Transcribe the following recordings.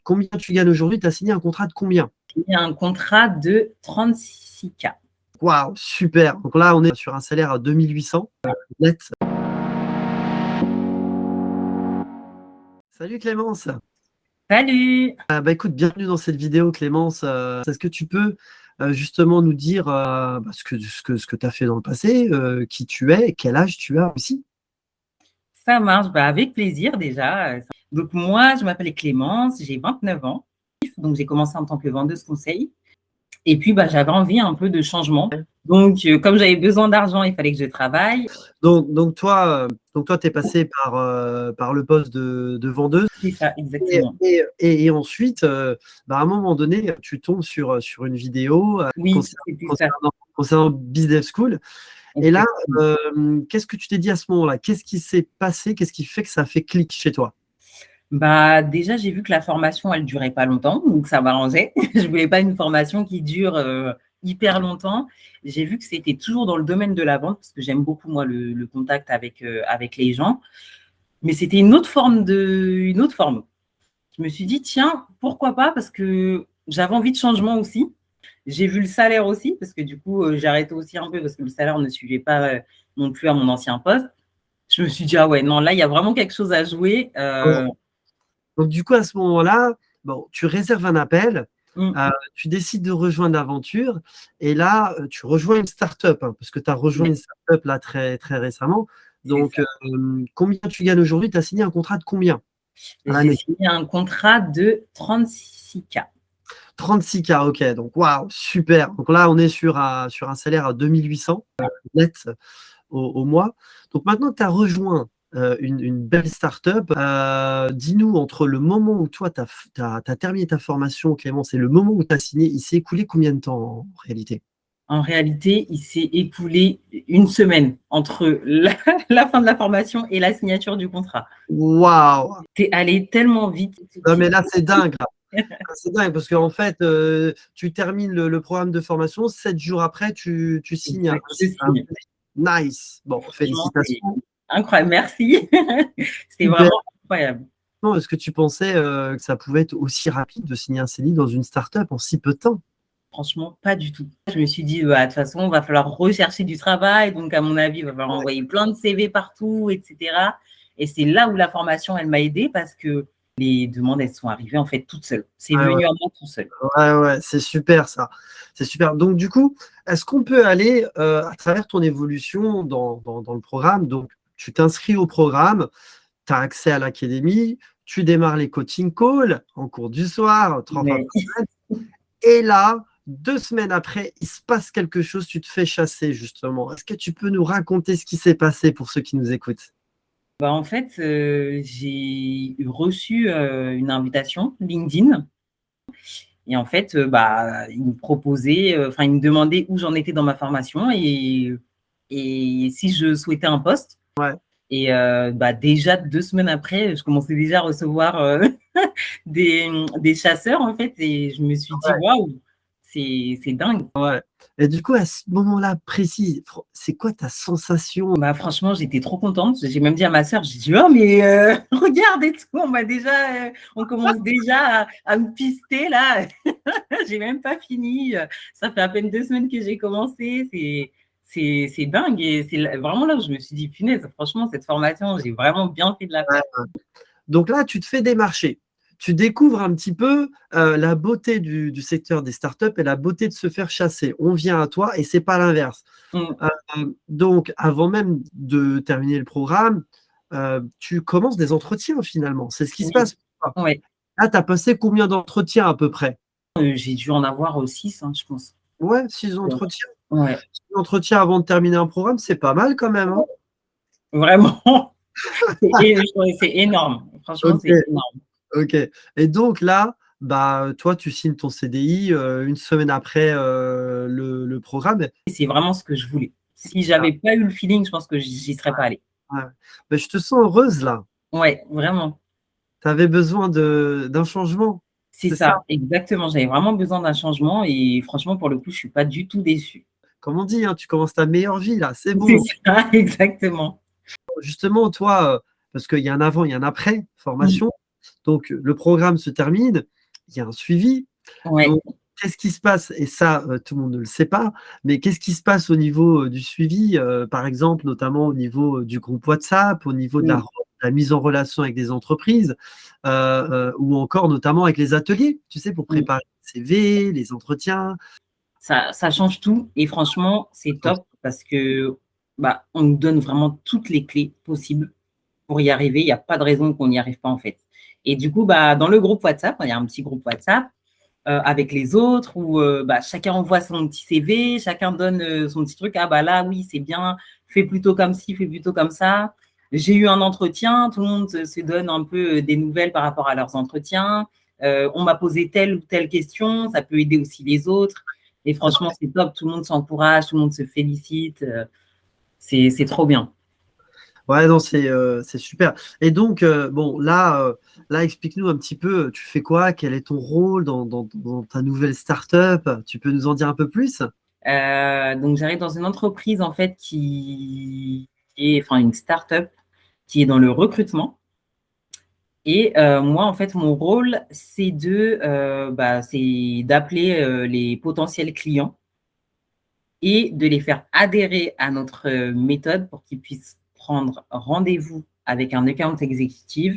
Combien tu gagnes aujourd'hui? Tu as signé un contrat de combien? J'ai un contrat de 36K. Waouh, super. Donc là, on est sur un salaire à 2800 net. Salut Clémence. Salut! Écoute, bienvenue dans cette vidéo Clémence. Est-ce que tu peux justement nous dire ce que tu as fait dans le passé, qui tu es, et quel âge tu as aussi? Ça marche, avec plaisir déjà. Donc moi, je m'appelle Clémence, j'ai 29 ans. Donc j'ai commencé en tant que vendeuse conseil. Et puis j'avais envie un peu de changement. Donc comme j'avais besoin d'argent, il fallait que je travaille. Donc toi, tu es passé par le poste de vendeuse. C'est ça, Et, exactement. et ensuite, à un moment donné, tu tombes sur une vidéo Oui, c'était ça. concernant Business School. Et là, Exactement. qu'est-ce que tu t'es dit à ce moment-là? Qu'est-ce qui s'est passé? Qu'est-ce qui fait que ça a fait clic chez toi? Déjà, j'ai vu que la formation, elle durait pas longtemps, donc ça m'arrangeait. Je voulais pas une formation qui dure hyper longtemps. J'ai vu que c'était toujours dans le domaine de la vente, parce que j'aime beaucoup, moi, le contact avec les gens. Mais c'était une autre forme. Je me suis dit, tiens, pourquoi pas? Parce que j'avais envie de changement aussi. J'ai vu le salaire aussi, parce que du coup, j'ai arrêté aussi un peu, parce que le salaire ne suivait pas non plus à mon ancien poste. Je me suis dit, ah ouais, non, là, il y a vraiment quelque chose à jouer. Donc, du coup, à ce moment-là, bon, tu réserves un appel, Mm, tu décides de rejoindre l'aventure, et là, tu rejoins une start-up, hein, parce que tu as rejoint ouais, une start-up là très, très récemment. c'est Donc, ça. combien tu gagnes aujourd'hui? Tu as signé un contrat de combien à J'ai l'année? signé un contrat de 36K. 36K, ok. Donc, waouh, super. Donc là, on est sur un salaire à 2800 net au mois. Donc maintenant que tu as rejoint une belle start-up, dis-nous, entre le moment où toi, tu as terminé ta formation, Clémence, et le moment où tu as signé, il s'est écoulé combien de temps en réalité? En réalité, il s'est écoulé une semaine entre la fin de la formation et la signature du contrat. Waouh! C'est allé tellement vite. Non, mais là, c'est dingue, là. C'est dingue parce qu'en fait, tu termines le programme de formation, 7 jours après, tu signes Exact, je signe. nice. Bon, Franchement, c'est félicitations. incroyable. Merci. C'est Super. vraiment incroyable. Est-ce que tu pensais que ça pouvait être aussi rapide de signer un CDI dans une start-up en si peu de temps? Franchement, pas du tout. Je me suis dit, de toute façon, il va falloir rechercher du travail. Donc, à mon avis, il va falloir envoyer plein de CV partout, etc. Et c'est là où la formation, elle m'a aidée parce que les demandes, elles sont arrivées en fait toutes seules. C'est Ouais, ouais. venu à moi tout seul. Ouais, ouais, c'est super ça. C'est super. Donc, du coup, est-ce qu'on peut aller à travers ton évolution dans le programme? Donc, tu t'inscris au programme, tu as accès à l'académie, tu démarres les coaching calls en cours du soir, 3 fois Mais par semaine. Et là, 2 semaines après, il se passe quelque chose, tu te fais chasser justement. Est-ce que tu peux nous raconter ce qui s'est passé pour ceux qui nous écoutent? en fait, j'ai reçu une invitation LinkedIn. Et en fait, il me proposait, il me demandait où j'en étais dans ma formation et si je souhaitais un poste. Ouais. Et déjà 2 semaines après, je commençais déjà à recevoir des chasseurs, en fait, et je me suis dit, waouh, c'est dingue. Ouais. Et du coup, à ce moment-là précis, c'est quoi ta sensation? Franchement, j'étais trop contente. J'ai même dit à ma sœur, j'ai dit, oh, mais regarde et tout, on commence déjà à me pister là. J'ai même pas fini. Ça fait à peine 2 semaines que j'ai commencé. C'est dingue. Et c'est vraiment là où je me suis dit, punaise, franchement, cette formation, j'ai vraiment bien fait de la faire. Donc là, tu te fais démarcher. Tu découvres un petit peu la beauté du secteur des startups et la beauté de se faire chasser. On vient à toi et c'est pas l'inverse. Mm. Donc, avant même de terminer le programme, tu commences des entretiens finalement. C'est ce qui se Oui, passe pour toi. ouais. Là, tu as passé combien d'entretiens à peu près? J'ai dû en avoir 6, hein, je pense. Ouais, 6 entretiens. Ouais, 6 entretiens avant de terminer un programme, c'est pas mal quand même, hein. vraiment. C'est énorme. Franchement, Ok, c'est énorme. ok. Et donc là, toi, tu signes ton CDI une semaine après le programme. C'est vraiment ce que je voulais. Si j'avais pas eu le feeling, je pense que j'y serais pas allée. Ouais. Je te sens heureuse là. Ouais, vraiment. Tu avais besoin d'un changement, C'est c'est ça? ça, exactement. J'avais vraiment besoin d'un changement et franchement, pour le coup, je suis pas du tout déçue. Comme on dit, hein, tu commences ta meilleure vie là, c'est C'est bon. ça, exactement. Justement, toi, parce qu'il y a un avant, il y a un après Mmh. formation. Donc, le programme se termine, il y a un suivi. Ouais. Donc, qu'est-ce qui se passe? Et ça, tout le monde ne le sait pas, mais qu'est-ce qui se passe au niveau du suivi, par exemple, notamment au niveau du groupe WhatsApp, au niveau de Mm. la mise en relation avec des entreprises, ou encore notamment avec les ateliers, tu sais, pour Mm. préparer les CV, les entretiens. Ça change tout et franchement, c'est top parce que on nous donne vraiment toutes les clés possibles pour y arriver. Il n'y a pas de raison qu'on n'y arrive pas en fait. Et du coup, dans le groupe WhatsApp, il y a un petit groupe WhatsApp avec les autres où chacun envoie son petit CV, chacun donne son petit truc. Ah là, oui, c'est bien, fais plutôt comme ci, fais plutôt comme ça. J'ai eu un entretien, tout le monde se donne un peu des nouvelles par rapport à leurs entretiens. On m'a posé telle ou telle question, ça peut aider aussi les autres. Et franchement, c'est top, tout le monde s'encourage, tout le monde se félicite. C'est trop bien. Ouais, non, c'est super. Et donc, bon, là, explique-nous un petit peu, tu fais quoi? Quel est ton rôle dans ta nouvelle startup? Tu peux nous en dire un peu plus? Donc, j'arrive dans une entreprise en fait qui est, enfin, une start-up qui est dans le recrutement. Et moi, en fait, mon rôle, c'est d'appeler les potentiels clients et de les faire adhérer à notre méthode pour qu'ils puissent prendre rendez-vous avec un account exécutif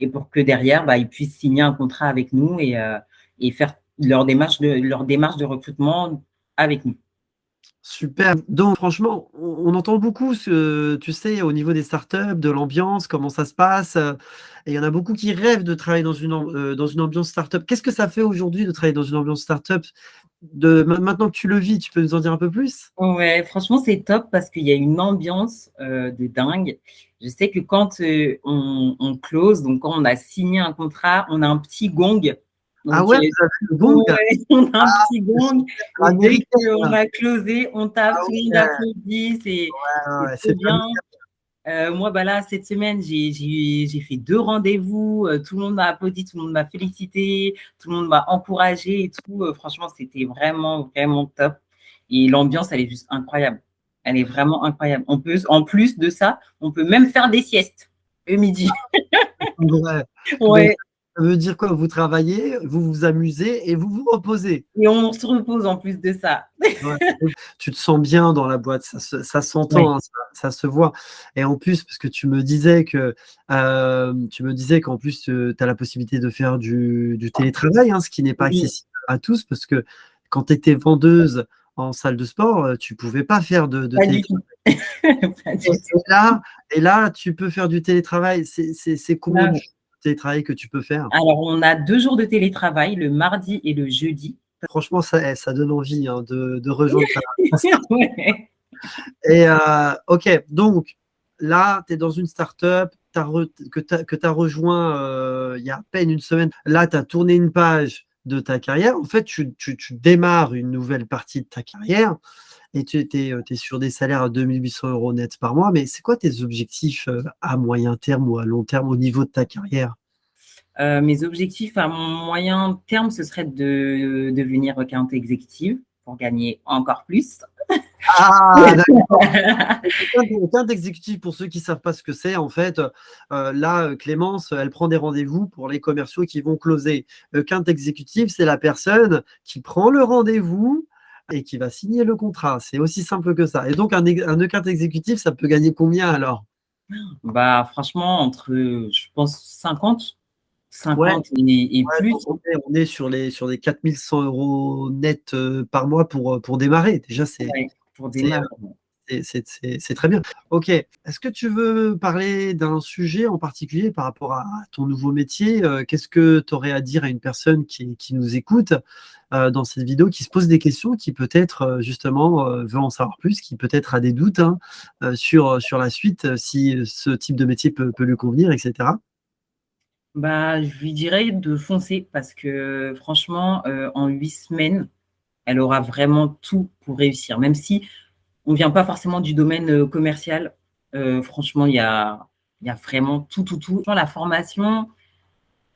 et pour que derrière, ils puissent signer un contrat avec nous et faire leur démarche de recrutement avec nous. Super. Donc, franchement, on entend beaucoup, tu sais, au niveau des startups, de l'ambiance, comment ça se passe. Et il y en a beaucoup qui rêvent de travailler dans une ambiance startup. Qu'est-ce que ça fait aujourd'hui de travailler dans une ambiance startup? Maintenant que tu le vis, tu peux nous en dire un peu plus? Ouais, franchement, c'est top parce qu'il y a une ambiance de dingue. Je sais que quand on close, donc quand on a signé un contrat, on a un petit gong. Ah Donc, ouais, vous avez le gong? ouais, on a un petit gong. Et dès qu'on Américaine. a closé, on tape, Ah tout le monde ouais, applaudit. C'est ouais, trop c'est bien. Moi, là, cette semaine, j'ai fait 2 rendez-vous. Tout le monde m'a applaudi, tout le monde m'a félicité, tout le monde m'a encouragé et tout. Franchement, c'était vraiment, vraiment top. Et l'ambiance, elle est juste incroyable. Elle est vraiment incroyable. En plus de ça, on peut même faire des siestes le midi. ouais. Donc, Ouais. ça veut dire quoi? Vous travaillez, vous vous amusez et vous vous reposez. Et on se repose en plus de ça. Ouais. Tu te sens bien dans la boîte, ça Ouais. s'entend, hein, ça se voit. Et en plus, parce que tu me disais qu'en plus, tu as la possibilité de faire du télétravail, hein, ce qui n'est pas Oui, accessible à tous, parce que quand tu étais vendeuse en salle de sport, tu pouvais pas faire de pas du télétravail. tout. Pas du Et tout. là, tu peux faire du télétravail. C'est combien Là, de jours de télétravail que tu peux faire? alors, on a 2 jours de télétravail, le mardi et le jeudi. Franchement, ça donne envie, hein, de rejoindre ta. Ouais. Et ok, donc là, tu es dans une startup que tu as rejoint il y a à peine une semaine. Là, tu as tourné une page de ta carrière. En fait, tu démarres une nouvelle partie de ta carrière et tu es sur des salaires à 2 800 euros net par mois. Mais c'est quoi tes objectifs à moyen terme ou à long terme au niveau de ta carrière? Mes objectifs à moyen terme, ce serait de devenir account exécutive pour gagner encore plus. Ah, d'accord. Aucun exécutif, pour ceux qui ne savent pas ce que c'est, en fait, là, Clémence, elle prend des rendez-vous pour les commerciaux qui vont closer. Account exécutif, c'est la personne qui prend le rendez-vous et qui va signer le contrat. C'est aussi simple que ça. Et donc, un account exécutif, ça peut gagner combien alors? Franchement, je pense, 50, Ouais, 50 et ouais, plus. donc on est sur les 4 100 euros net par mois pour démarrer. Déjà, Ouais, pour c'est, démarrer. c'est très bien. Ok. Est-ce que tu veux parler d'un sujet en particulier par rapport à ton nouveau métier? Qu'est-ce que tu aurais à dire à une personne qui nous écoute dans cette vidéo, qui se pose des questions, qui peut-être justement veut en savoir plus, qui peut-être a des doutes, hein, sur la suite, si ce type de métier peut lui convenir, etc. Je lui dirais de foncer parce que franchement, en 8 semaines, elle aura vraiment tout pour réussir. Même si on ne vient pas forcément du domaine commercial, franchement, il y a vraiment tout, tout, tout. La formation,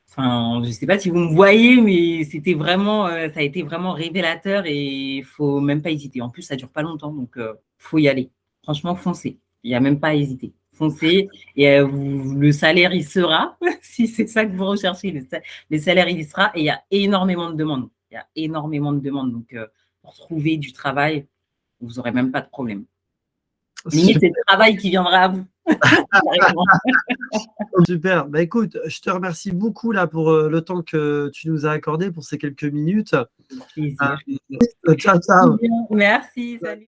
enfin, je ne sais pas si vous me voyez, mais ça a été vraiment révélateur et il ne faut même pas hésiter. En plus, ça ne dure pas longtemps, donc il faut y aller. Franchement, foncez. Il n'y a même pas à hésiter. foncez et le salaire, il sera, si c'est ça que vous recherchez, le salaire, il y sera et il y a énormément de demandes. Il y a énormément de demandes. Donc, pour trouver du travail, vous n'aurez même pas de problème. Limite, c'est le travail qui viendra à vous. Super. Bah, écoute, je te remercie beaucoup là pour le temps que tu nous as accordé pour ces quelques minutes. Plaisir. Ciao, ciao. Merci, salut.